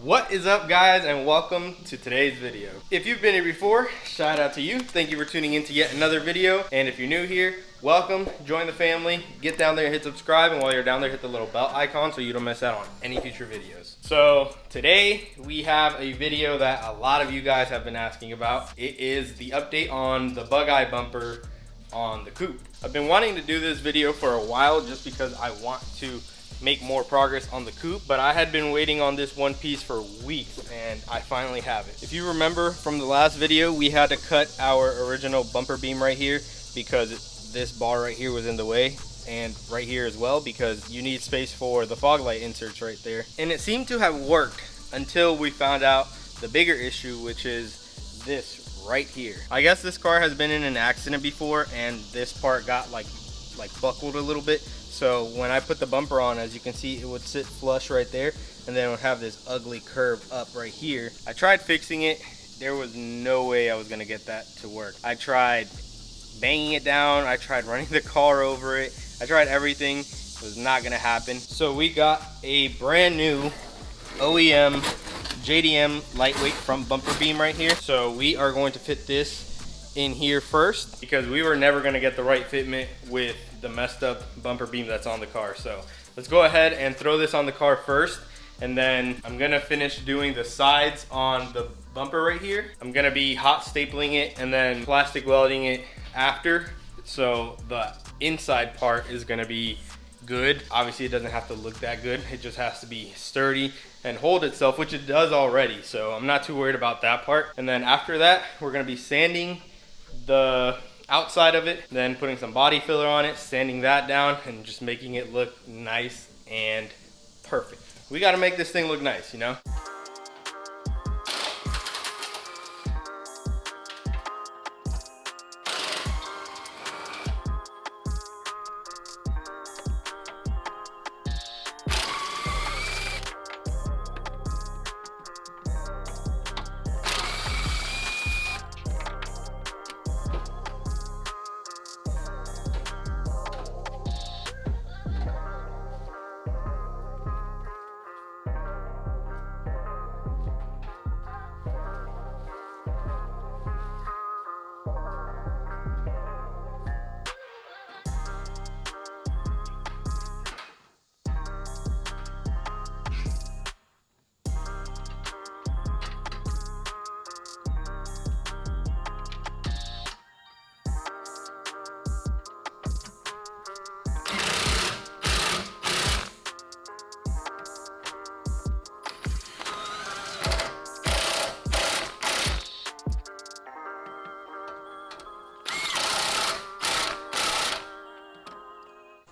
What is up, guys, and welcome to today's video. If you've been here before, shout out to you. Thank you for tuning in to yet another video. And if you're new here, welcome, join the family, get down there and hit subscribe, and while you're down there, hit the little bell icon so you don't miss out on any future videos. So today we have a video that a lot of you guys have been asking about. It is the update on the Bugeye bumper on the coupe. I've been wanting to do this video for a while just because I want to make more progress on the coupe, but I had been waiting on this one piece for weeks and I finally have it. If you remember from the last video, we had to cut our original bumper beam right here because this bar right here was in the way, and right here as well because you need space for the fog light inserts right there. And it seemed to have worked until we found out the bigger issue, which is this right here. I guess this car has been in an accident before and this part got like buckled a little bit. So when I put the bumper on, as you can see, it would sit flush right there, and then it would have this ugly curve up right here. I tried fixing it. There was no way I was gonna get that to work. I tried banging it down. I tried running the car over it. I tried everything. It was not gonna happen. So we got a brand new OEM JDM lightweight front bumper beam right here. So we are going to fit this in here first because we were never gonna get the right fitment with the messed up bumper beam that's on the car. So let's go ahead and throw this on the car first, and then I'm gonna finish doing the sides on the bumper right here. I'm gonna be hot stapling it and then plastic welding it after, so the inside part is gonna be good. Obviously it doesn't have to look that good, it just has to be sturdy and hold itself, which it does already, so I'm not too worried about that part. And then after that, we're gonna be sanding the outside of it, then putting some body filler on it, sanding that down, and just making it look nice and perfect. We got to make this thing look nice, you know?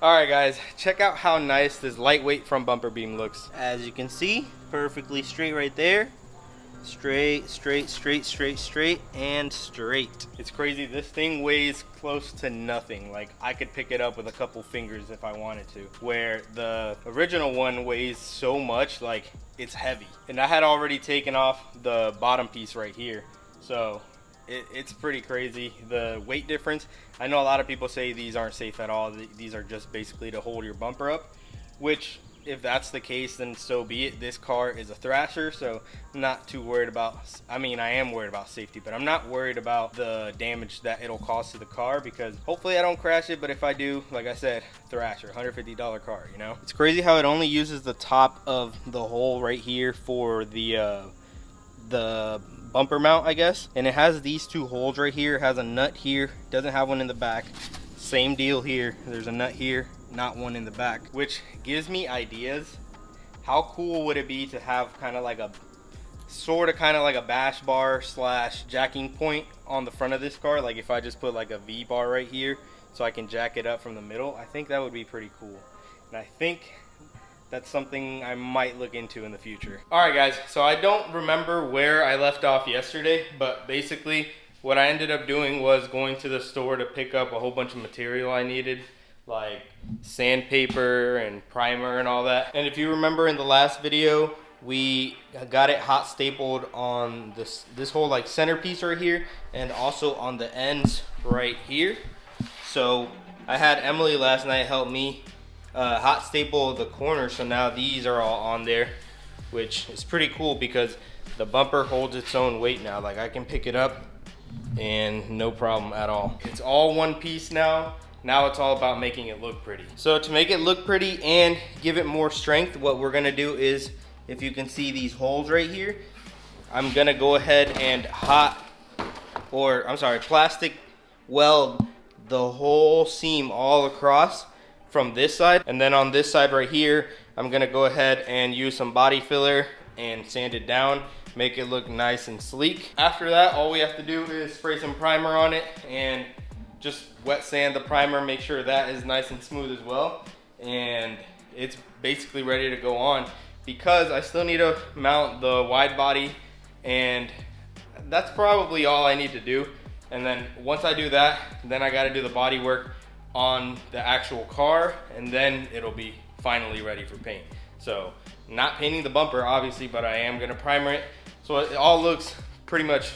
Alright guys, check out how nice this lightweight front bumper beam looks. As you can see, perfectly straight right there. Straight, straight, straight, straight, straight, and straight. It's crazy, this thing weighs close to nothing. Like, I could pick it up with a couple fingers if I wanted to. Where the original one weighs so much, like, it's heavy. And I had already taken off the bottom piece right here. So it's pretty crazy, the weight difference. I know a lot of people say these aren't safe at all. These are just basically to hold your bumper up, which if that's the case, then so be it. This car is a Thrasher, so I'm not too worried about, I mean, I am worried about safety, but I'm not worried about the damage that it'll cause to the car because hopefully I don't crash it, but if I do, like I said, Thrasher, $150 car, you know? It's crazy how it only uses the top of the hole right here for the bumper mount, I guess, and it has these two holes right here. It has a nut here, doesn't have one in the back. Same deal here, there's a nut here, not one in the back, which gives me ideas. How cool would it be to have kind of like a bash bar slash jacking point on the front of this car? Like if I just put like a V bar right here so I can jack it up from the middle. I think that would be pretty cool, and I think that's something I might look into in the future. Alright guys, so I don't remember where I left off yesterday, but basically what I ended up doing was going to the store to pick up a whole bunch of material I needed, like sandpaper and primer and all that. And if you remember in the last video, we got it hot stapled on this whole like centerpiece right here, and also on the ends right here. So I had Emily last night help me hot staple the corners, so now these are all on there. which is pretty cool because the bumper holds its own weight now. Like I can pick it up and no problem at all. It's all one piece now. Now it's all about making it look pretty. So to make it look pretty and give it more strength, what we're gonna do is, if you can see these holes right here, I'm gonna go ahead and plastic weld the whole seam all across from this side. And then on this side right here, I'm gonna go ahead and use some body filler and sand it down, make it look nice and sleek. After that, all we have to do is spray some primer on it and just wet sand the primer, make sure that is nice and smooth as well. And it's basically ready to go on, because I still need to mount the wide body, and that's probably all I need to do. And then once I do that, then I gotta do the body work on the actual car, and then it'll be finally ready for paint. So not painting the bumper obviously, but I am gonna primer it. So it all looks pretty much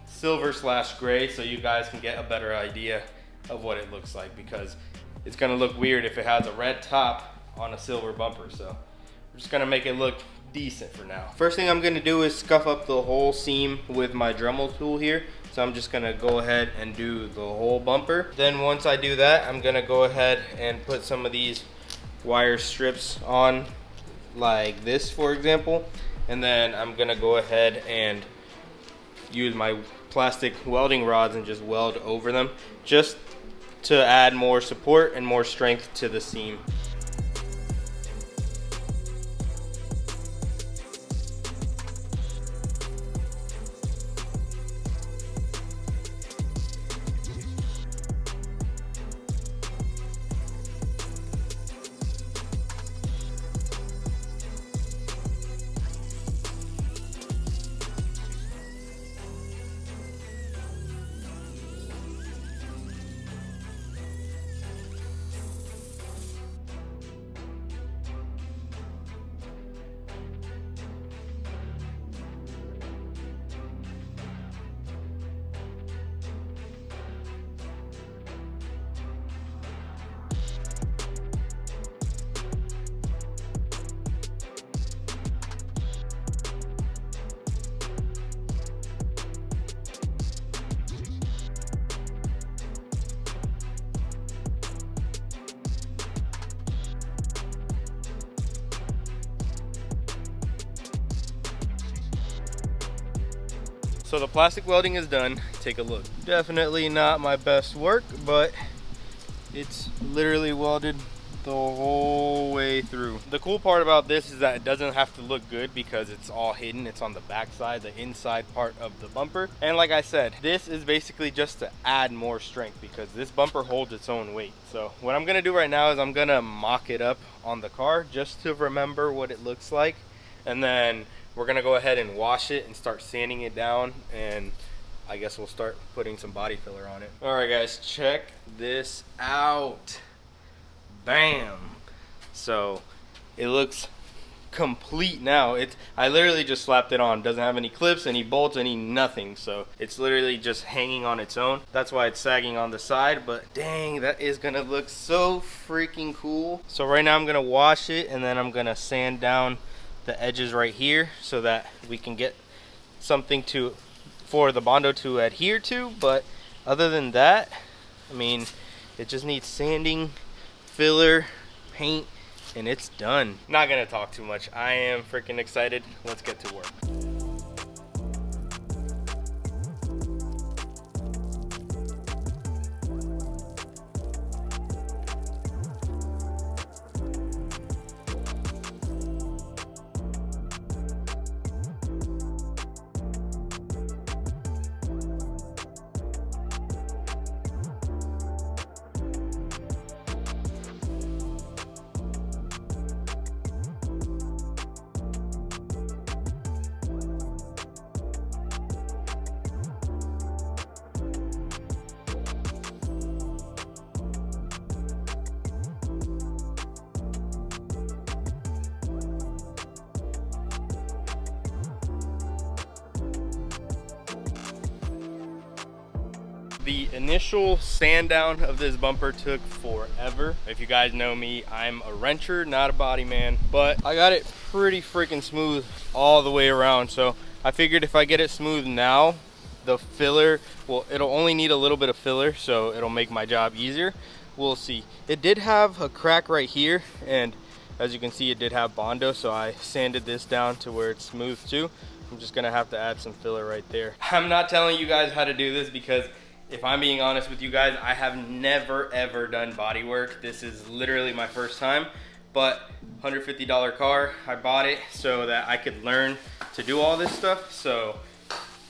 silver/gray, so you guys can get a better idea of what it looks like, because it's gonna look weird if it has a red top on a silver bumper. So we're just gonna make it look decent for now. First thing I'm gonna do is scuff up the whole seam with my Dremel tool here. So I'm just gonna go ahead and do the whole bumper. Then once I do that, I'm gonna go ahead and put some of these wire strips on like this, for example. And then I'm gonna go ahead and use my plastic welding rods and just weld over them, just to add more support and more strength to the seam. So the plastic welding is done. Take a look. Definitely not my best work, but it's literally welded the whole way through. The cool part about this is that it doesn't have to look good because it's all hidden. It's on the back side, the inside part of the bumper. And like I said, this is basically just to add more strength, because this bumper holds its own weight. So what I'm gonna do right now is I'm gonna mock it up on the car just to remember what it looks like. And then we're gonna go ahead and wash it and start sanding it down, and I guess we'll start putting some body filler on it. All right guys, check this out. Bam. So it looks complete now. I literally just slapped it on. Doesn't have any clips, any bolts, any nothing. So it's literally just hanging on its own. That's why it's sagging on the side, but dang, that is gonna look so freaking cool. So right now I'm gonna wash it, and then I'm gonna sand down the edges right here so that we can get something for the Bondo to adhere to. But other than that, I mean, it just needs sanding, filler, paint, and it's done. Not gonna talk too much. I am freaking excited. Let's get to work. The initial sand down of this bumper took forever. If you guys know me, I'm a wrencher, not a body man, but I got it pretty freaking smooth all the way around. So I figured if I get it smooth now, the filler, well, it'll only need a little bit of filler, so it'll make my job easier. We'll see. It did have a crack right here, and as you can see, it did have Bondo, so I sanded this down to where it's smooth too. I'm just gonna have to add some filler right there. I'm not telling you guys how to do this because if I'm being honest with you guys, I have never ever done body work. This is literally my first time, but $150 car, I bought it so that I could learn to do all this stuff. So,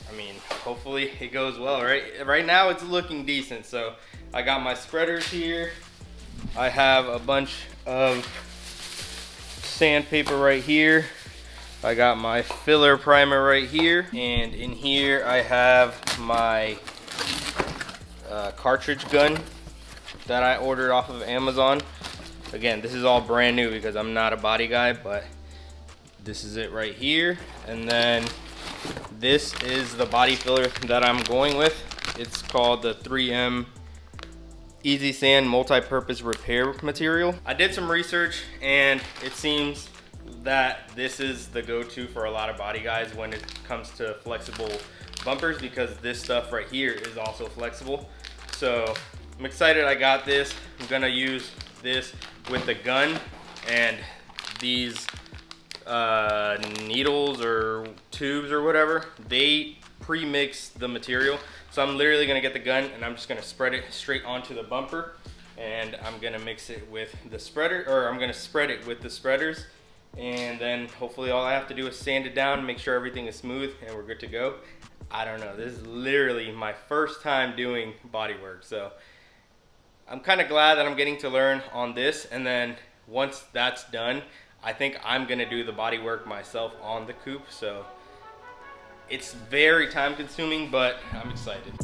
I mean, hopefully it goes well, right? Right now it's looking decent. So I got my spreaders here. I have a bunch of sandpaper right here. I got my filler primer right here. And in here I have my cartridge gun that I ordered off of Amazon. Again, this is all brand new because I'm not a body guy, but this is it right here. And then this is the body filler that I'm going with. It's called the 3M Easy Sand Multi-Purpose Repair Material. I did some research and it seems that this is the go-to for a lot of body guys when it comes to flexible bumpers, because this stuff right here is also flexible. So I'm excited I got this. I'm gonna use this with the gun and these needles or tubes or whatever. They pre-mix the material. So I'm literally gonna get the gun and I'm just gonna spread it straight onto the bumper, and I'm gonna mix it with the spreader, or I'm gonna spread it with the spreaders. And then hopefully all I have to do is sand it down, make sure everything is smooth, and we're good to go. I don't know, this is literally my first time doing body work, so I'm kind of glad that I'm getting to learn on this. And then once that's done, I think I'm gonna do the body work myself on the coupe. So it's very time consuming, but I'm excited.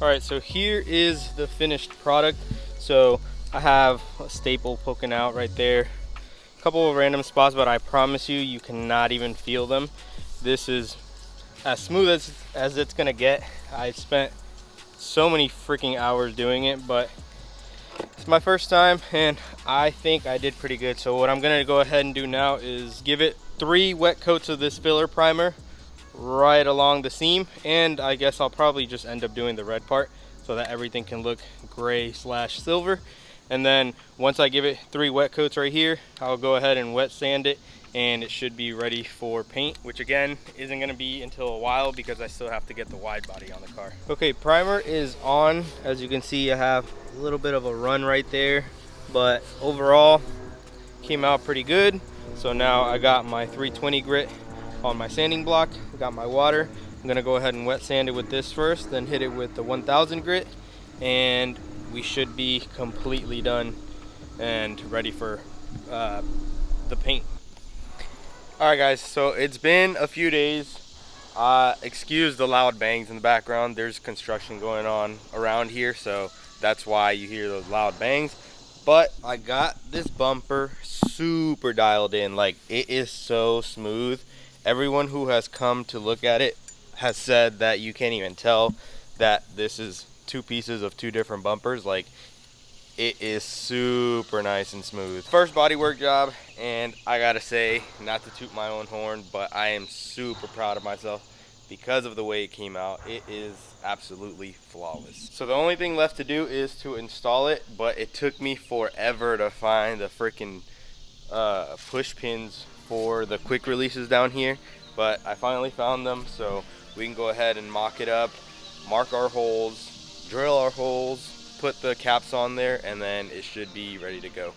All right, so here is the finished product. So I have a staple poking out right there, a couple of random spots, but I promise you, you cannot even feel them. This is as smooth as it's gonna get. I spent so many freaking hours doing it, but it's my first time and I think I did pretty good. So what I'm gonna go ahead and do now is give it 3 wet coats of this filler primer right along the seam, and I guess I'll probably just end up doing the red part so that everything can look gray / silver. And then once I give it 3 wet coats right here, I'll go ahead and wet sand it, and it should be ready for paint, which again isn't going to be until a while because I still have to get the wide body on the car. Okay, primer is on. As you can see, I have a little bit of a run right there, but overall came out pretty good. So now I got my 320 grit on my sanding block. I got my water. I'm gonna go ahead and wet sand it with this first, then hit it with the 1000 grit, and we should be completely done and ready for the paint. All right guys, so it's been a few days. Excuse the loud bangs in the background. There's construction going on around here, so that's why you hear those loud bangs. But I got this bumper super dialed in. Like, it is so smooth. Everyone who has come to look at it has said that you can't even tell that this is 2 pieces of 2 different bumpers. Like, it is super nice and smooth. First bodywork job, and I gotta say, not to toot my own horn, but I am super proud of myself because of the way it came out. It is absolutely flawless. So the only thing left to do is to install it, but it took me forever to find the freaking push pins for the quick releases down here, but I finally found them, so we can go ahead and mock it up, mark our holes, drill our holes, put the caps on there, and then it should be ready to go.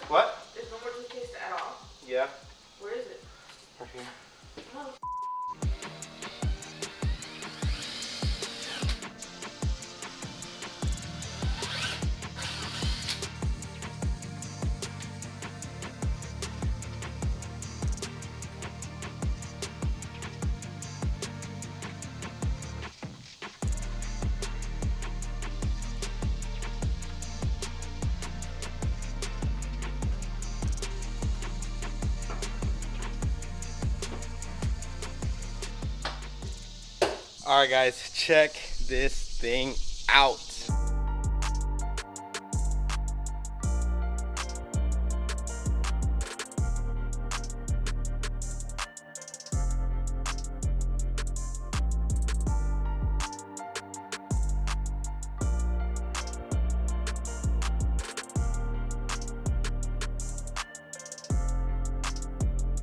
What? There's no more toothpaste at all? Yeah. Where is it? Right here. Oh. All right, guys, check this thing out.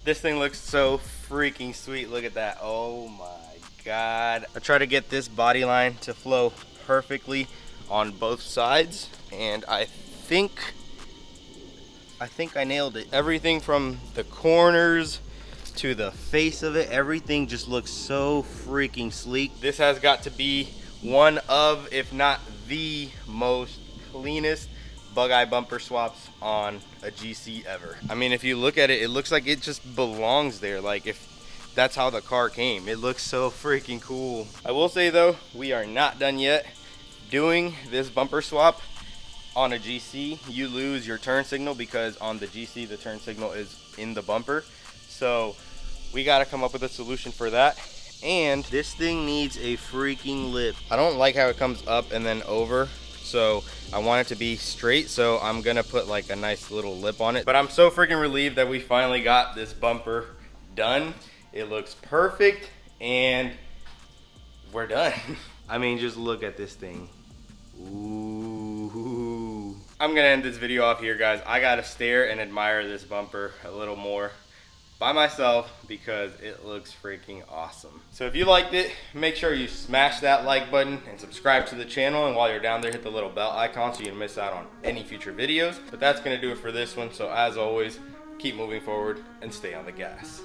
This thing looks so freaking sweet. Look at that. Oh my God. I try to get this body line to flow perfectly on both sides, and I think I nailed it. Everything from the corners to the face of it, everything just looks so freaking sleek. This has got to be one of, if not the most cleanest Bugeye bumper swaps on a GC ever. I mean, if you look at it, it looks like it just belongs there. Like, if that's how the car came. It looks so freaking cool. I will say though, we are not done yet. Doing this bumper swap on a GC, you lose your turn signal, because on the GC the turn signal is in the bumper. So we got to come up with a solution for that. And this thing needs a freaking lip. I don't like how it comes up and then over, so I want it to be straight, so I'm gonna put like a nice little lip on it. But I'm so freaking relieved that we finally got this bumper done. It looks perfect, and we're done. I mean, just look at this thing. Ooh. I'm gonna end this video off here, guys. I gotta stare and admire this bumper a little more by myself because it looks freaking awesome. So if you liked it, make sure you smash that like button and subscribe to the channel, and while you're down there, hit the little bell icon so you don't miss out on any future videos. But that's gonna do it for this one. So as always, keep moving forward and stay on the gas.